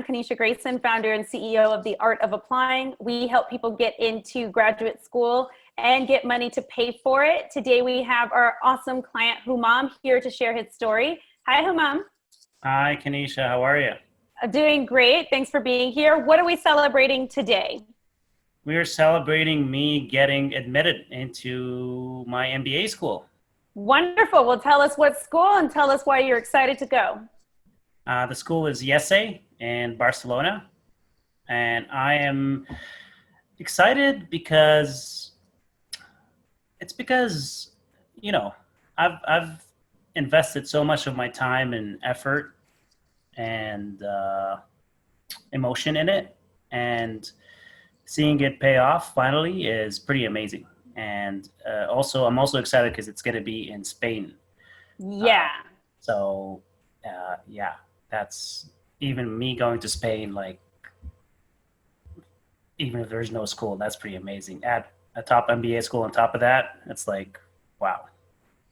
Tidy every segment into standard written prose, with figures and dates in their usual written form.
Kanisha Grayson, founder and CEO of The Art of Applying. We help people get into graduate school and get money to pay for it. Today we have our awesome client, Humam, here to share his story. Hi, Humam. Hi, Kanisha. How are you? Doing great. Thanks for being here. What are we celebrating today? We are celebrating me getting admitted into my MBA school. Wonderful. Well, tell us what school and tell us why you're excited to go. The school is IESE in Barcelona, and I am excited because you know I've invested so much of my time and effort and emotion in it, and seeing it pay off finally is pretty amazing. And I'm also excited because it's going to be in Spain. Yeah. Yeah, that's even me going to Spain, like, even if there's no school, that's pretty amazing. At a top MBA school on top of that, it's like, wow.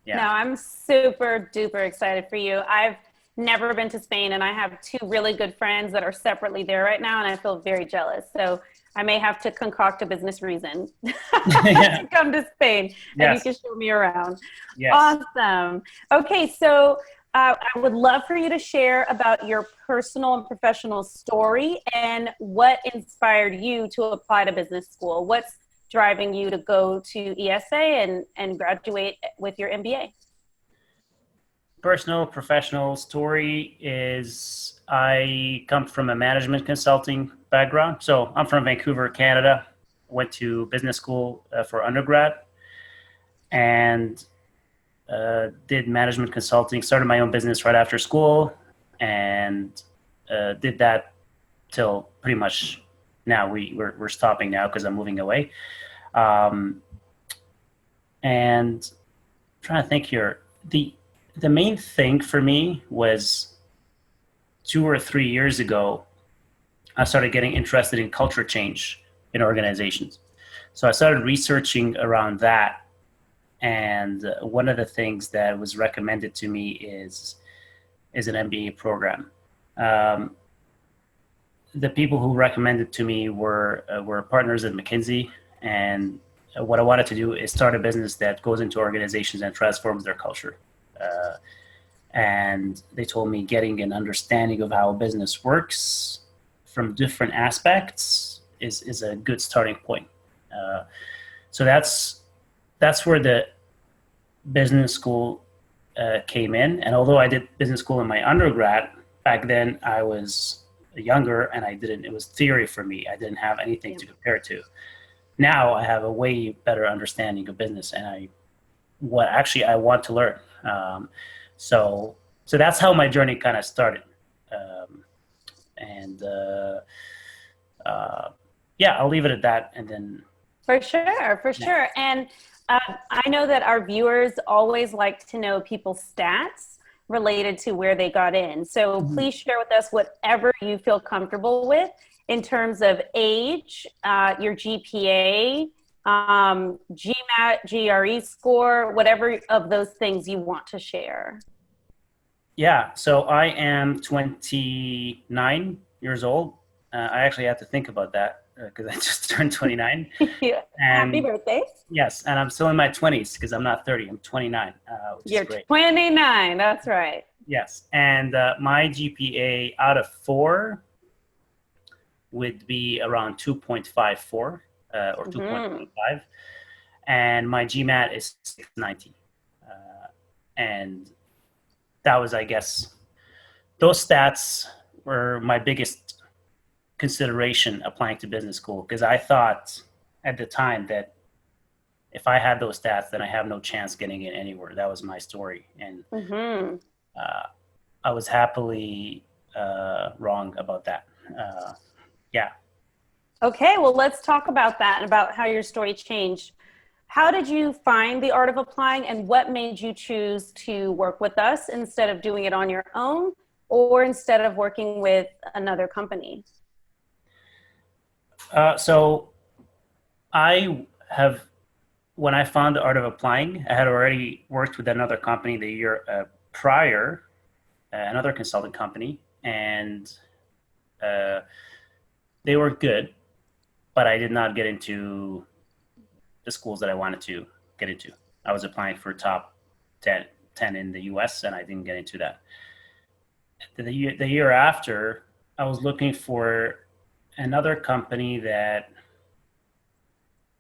Yeah. No, I'm super duper excited for you. I've never been to Spain, and I have two really good friends that are separately there right now, and I feel very jealous. So I may have to concoct a business reason to come to Spain, and you can show me around. Yes. Awesome. Okay, so I would love for you to share about your personal and professional story and what inspired you to apply to business school. What's driving you to go to IESE and graduate with your MBA? Personal, professional story is I come from a management consulting background. So I'm from Vancouver, Canada. Went to business school for undergrad and did management consulting. Started my own business right after school and did that till pretty much now. We're stopping now because I'm moving away. And I'm trying to think here. The main thing for me was 2 or 3 years ago, I started getting interested in culture change in organizations. So I started researching around that. And one of the things that was recommended to me is an MBA program. The people who recommended to me were partners at McKinsey. And what I wanted to do is start a business that goes into organizations and transforms their culture. And they told me getting an understanding of how a business works from different aspects is a good starting point. So that's where the business school came in. And although I did business school in my undergrad, back then I was younger and it was theory for me. I didn't have anything to compare to. Now I have a way better understanding of business and what actually I want to learn. So that's how my journey kind of started. I'll leave it at that. And then. For sure. And I know that our viewers always like to know people's stats related to where they got in. So please share with us whatever you feel comfortable with in terms of age, your GPA, GMAT, GRE score, whatever of those things you want to share. Yeah, so I am 29 years old. I actually have to think about that because I just turned 29. Yeah. Happy birthday. Yes, and I'm still in my 20s because I'm not 30, I'm 29, which You're is great. 29, that's right. Yes, and my GPA out of 4 would be around 2.54 or 2.25, and my GMAT is 690. And that was, I guess, those stats were my biggest consideration applying to business school, because I thought at the time that if I had those stats, then I have no chance getting in anywhere. That was my story. And I was happily wrong about that. Yeah. Okay, well, let's talk about that and about how your story changed. How did you find the art of applying, and what made you choose to work with us instead of doing it on your own or instead of working with another company? So when I found the art of applying, I had already worked with another company the year prior, another consulting company, and uh, they were good, but I did not get into the schools that I wanted to get into. I was applying for top 10 in the US, and I didn't get into that. The year after, I was looking for another company that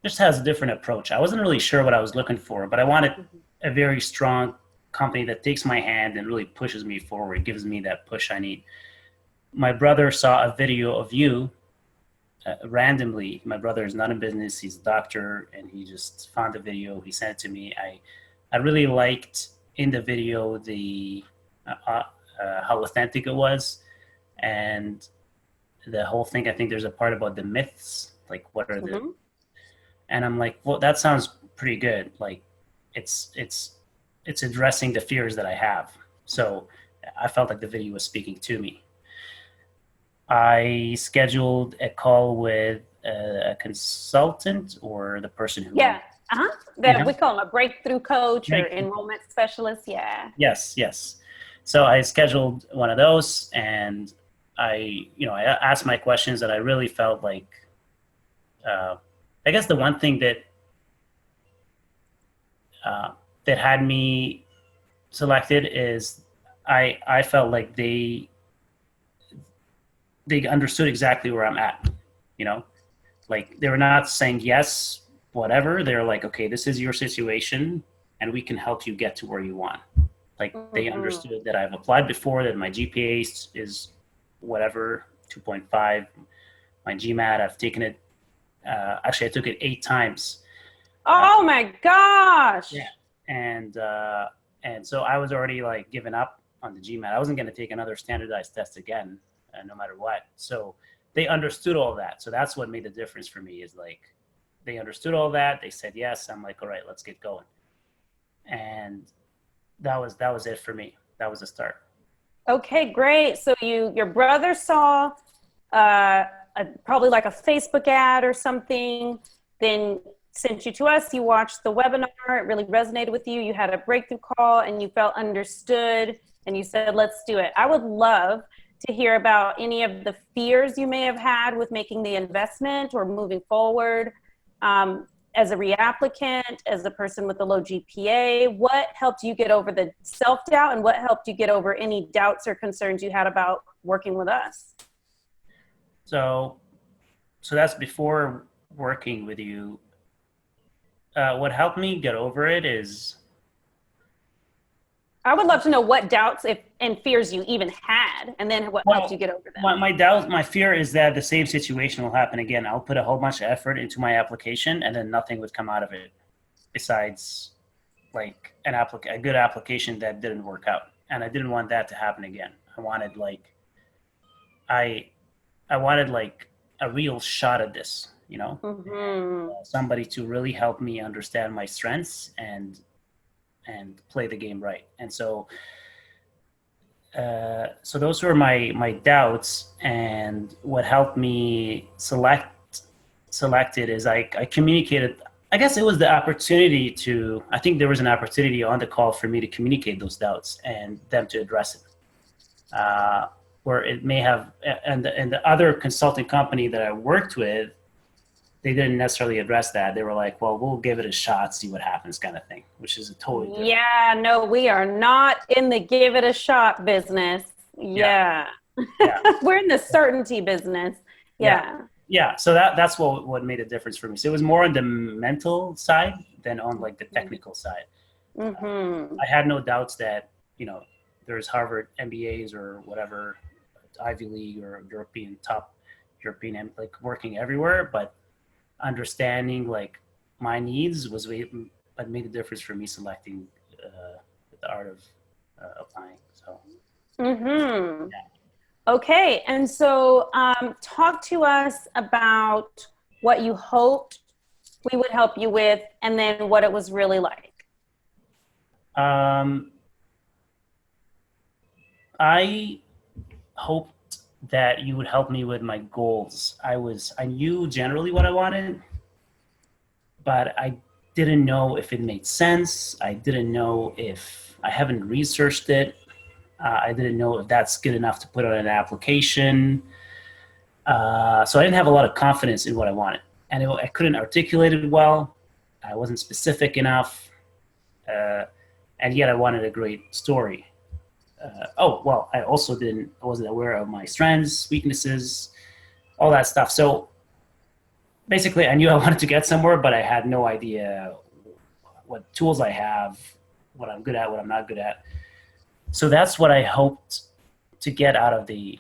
just has a different approach. I wasn't really sure what I was looking for, but I wanted a very strong company that takes my hand and really pushes me forward, gives me that push I need. My brother saw a video of you randomly. My brother is not in business, he's a doctor, and he just found the video, he sent it to me. I really liked in the video the how authentic it was, and the whole thing. I think there's a part about the myths, like what are the, and I'm like, well, that sounds pretty good. Like it's addressing the fears that I have. So I felt like the video was speaking to me. I scheduled a call with a consultant or the person who. Yeah. We call them a breakthrough coach or enrollment specialist. Yeah. Yes. So I scheduled one of those, and I asked my questions, and I really felt like, I guess the one thing that that had me selected is I felt like they understood exactly where I'm at, like they were not saying yes, whatever. They're like, okay, this is your situation and we can help you get to where you want. Like they understood that I've applied before, that my GPA is whatever, 2.5. My GMAT, I've taken it. Actually, I took it 8 times. Oh my gosh. Yeah. And so I was already like giving up on the GMAT. I wasn't going to take another standardized test again, no matter what. So they understood all that. So that's what made the difference for me, is like they understood all that. They said yes. I'm like, all right, let's get going. And that was it for me. That was the start. Okay, great. So your brother saw probably like a Facebook ad or something, then sent you to us. You watched the webinar. It really resonated with you. You had a breakthrough call and you felt understood and you said, let's do it. I would love to hear about any of the fears you may have had with making the investment or moving forward. As a reapplicant, as a person with a low GPA, what helped you get over the self-doubt, and what helped you get over any doubts or concerns you had about working with us? So that's before working with you. What helped me get over it is, I would love to know what doubts and fears you even had, and then what helped you get over them. My fear is that the same situation will happen again. I'll put a whole bunch of effort into my application, and then nothing would come out of it besides like a good application that didn't work out. And I didn't want that to happen again. I wanted like a real shot at this, somebody to really help me understand my strengths and play the game right. And so those were my doubts, and what helped me select it is I communicated. I guess it was the opportunity I think there was an opportunity on the call for me to communicate those doubts and them to address it. Where it may have, and the other consulting company that I worked with, they didn't necessarily address that. They were like, well, we'll give it a shot, see what happens kind of thing, which is a totally different. Yeah, no, we are not in the give it a shot business. Yeah. We're in the certainty business. Yeah. So that's what made a difference for me. So it was more on the mental side than on like the technical side. I had no doubts that, there's Harvard MBAs or whatever, Ivy League or top European, like working everywhere, but understanding like my needs was what made a difference for me selecting the art of applying. So. Okay, and so talk to us about what you hoped we would help you with, and then what it was really like. I hoped that you would help me with my goals. I knew generally what I wanted, but I didn't know if it made sense. I didn't know if I haven't researched it. I didn't know if that's good enough to put on an application. So I didn't have a lot of confidence in what I wanted, and I couldn't articulate it well. I wasn't specific enough, and yet I wanted a great story. I also wasn't aware of my strengths, weaknesses, all that stuff. So basically, I knew I wanted to get somewhere, but I had no idea what tools I have, what I'm good at, what I'm not good at. So that's what I hoped to get out of the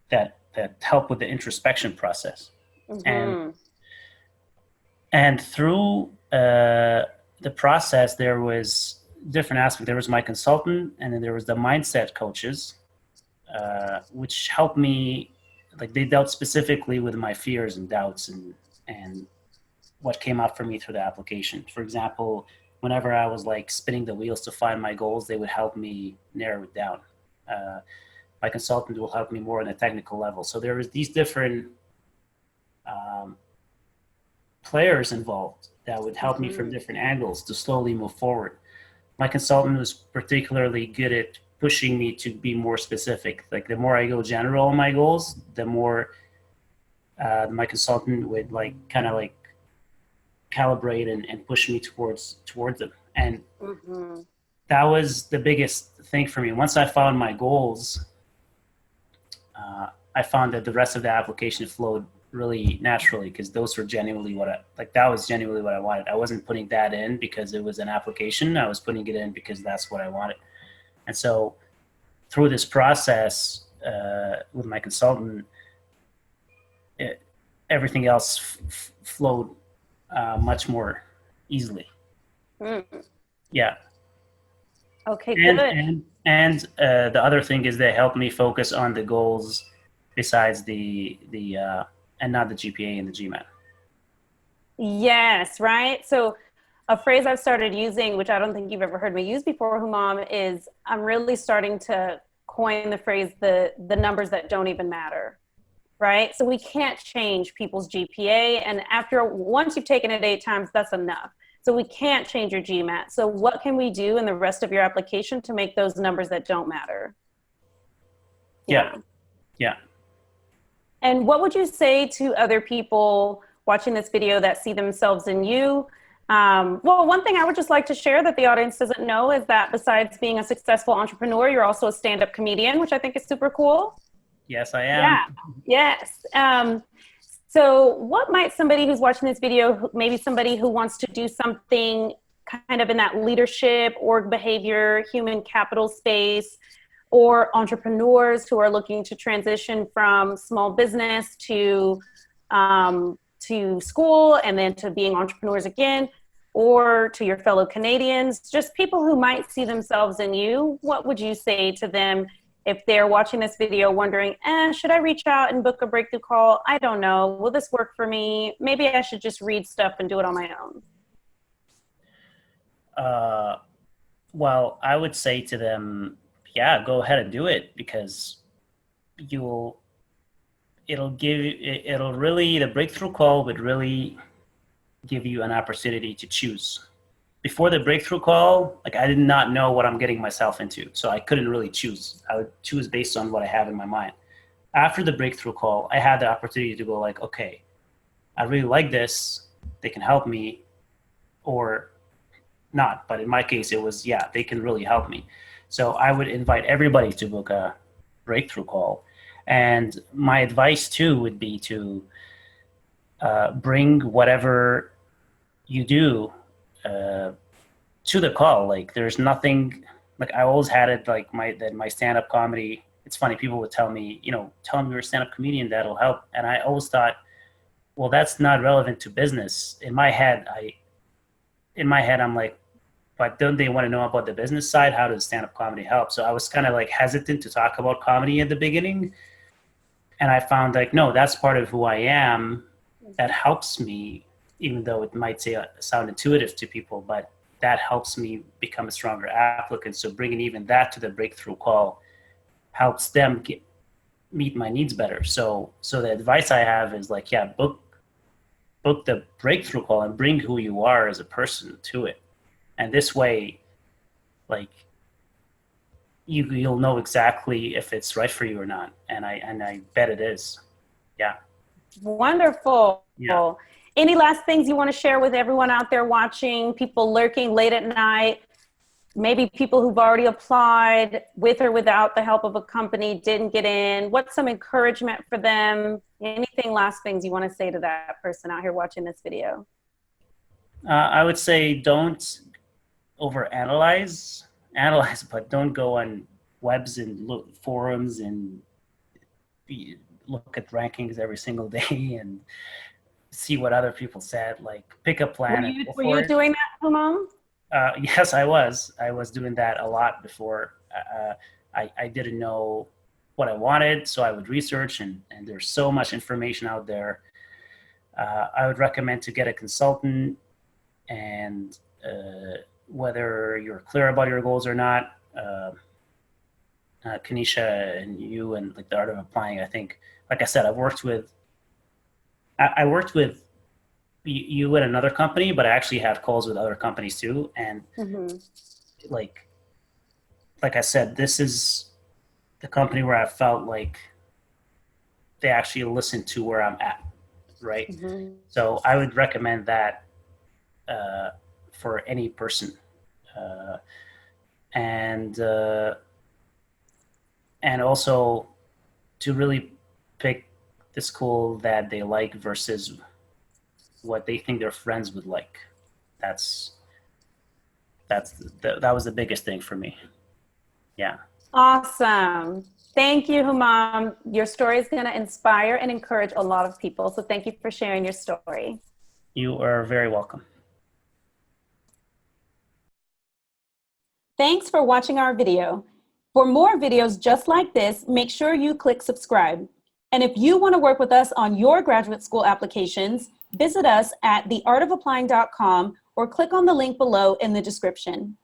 that help with the introspection process. Mm-hmm. And through the process, there was different aspects. There was my consultant, and then there was the mindset coaches, which helped me. Like, they dealt specifically with my fears and doubts and what came up for me through the application. For example, whenever I was like spinning the wheels to find my goals, they would help me narrow it down. My consultant will help me more on a technical level. So there was these different players involved that would help me from different angles to slowly move forward. My consultant was particularly good at pushing me to be more specific. Like, the more I go general on my goals, the more my consultant would kind of calibrate and push me towards them. And that was the biggest thing for me. Once I found my goals, I found that the rest of the application flowed really naturally, because those were genuinely that was genuinely what I wanted. I wasn't putting that in because it was an application. I was putting it in because that's what I wanted. And so through this process with my consultant, everything else flowed much more easily. Yeah. Okay, good. And the other thing is, they helped me focus on the goals besides the and not the GPA and the GMAT. Yes, right. So a phrase I've started using, which I don't think you've ever heard me use before, Humam, is I'm really starting to coin the phrase the numbers that don't even matter. Right? So we can't change people's GPA, and once you've taken it 8 times, that's enough. So we can't change your GMAT. So what can we do in the rest of your application to make those numbers that don't matter? Yeah. And what would you say to other people watching this video that see themselves in you? Well, one thing I would just like to share that the audience doesn't know is that besides being a successful entrepreneur, you're also a stand-up comedian, which I think is super cool. Yes, I am. Yeah. Yes. So what might somebody who's watching this video, maybe somebody who wants to do something kind of in that leadership, org behavior, human capital space, or entrepreneurs who are looking to transition from small business to school and then to being entrepreneurs again, or to your fellow Canadians, just people who might see themselves in you, what would you say to them if they're watching this video wondering, should I reach out and book a breakthrough call? I don't know. Will this work for me? Maybe I should just read stuff and do it on my own. Well, I would say to them, yeah, go ahead and do it, because the breakthrough call would really give you an opportunity to choose. Before the breakthrough call, I did not know what I'm getting myself into, so I couldn't really choose. I would choose based on what I have in my mind. After the breakthrough call, I had the opportunity to go okay, I really like this, they can help me, or not. But in my case, it was, yeah, they can really help me. So I would invite everybody to book a breakthrough call. And my advice too would be to bring whatever you do to the call. There's nothing, I always had it my stand-up comedy. It's funny, people would tell me, tell me you're a stand-up comedian, that'll help. And I always thought, well, that's not relevant to business. In my head, I'm like, but don't they want to know about the business side? How does stand-up comedy help? So I was kind of hesitant to talk about comedy at the beginning. And I found no, that's part of who I am. That helps me, even though it might sound intuitive to people, but that helps me become a stronger applicant. So bringing even that to the breakthrough call helps them meet my needs better. So the advice I have is book the breakthrough call and bring who you are as a person to it. And this way, you'll know exactly if it's right for you or not. And I bet it is. Yeah. Wonderful. Yeah. Any last things you want to share with everyone out there watching, people lurking late at night, maybe people who've already applied with or without the help of a company, didn't get in? What's some encouragement for them? Anything last things you want to say to that person out here watching this video? I would say don't overanalyze, but don't go on webs and forums and look at rankings every single day and see what other people said. Like, pick a plan and go Were for you it. doing that, Humam? Yes, I was. I was doing that a lot before. I didn't know what I wanted, so I would research, and there's so much information out there. I would recommend to get a consultant, and whether you're clear about your goals or not, Kanisha and you and like the art of applying, I think, like I said, I worked with you at another company, but I actually had calls with other companies too. And like I said, this is the company where I felt like they actually listened to where I'm at, right? So I would recommend that for any person. And also to really pick the school that they like versus what they think their friends would like. That was the biggest thing for me. Yeah. Awesome. Thank you, Humam. Your story is going to inspire and encourage a lot of people. So thank you for sharing your story. You are very welcome. Thanks for watching our video. For more videos just like this, make sure you click subscribe. And if you want to work with us on your graduate school applications, visit us at theartofapplying.com or click on the link below in the description.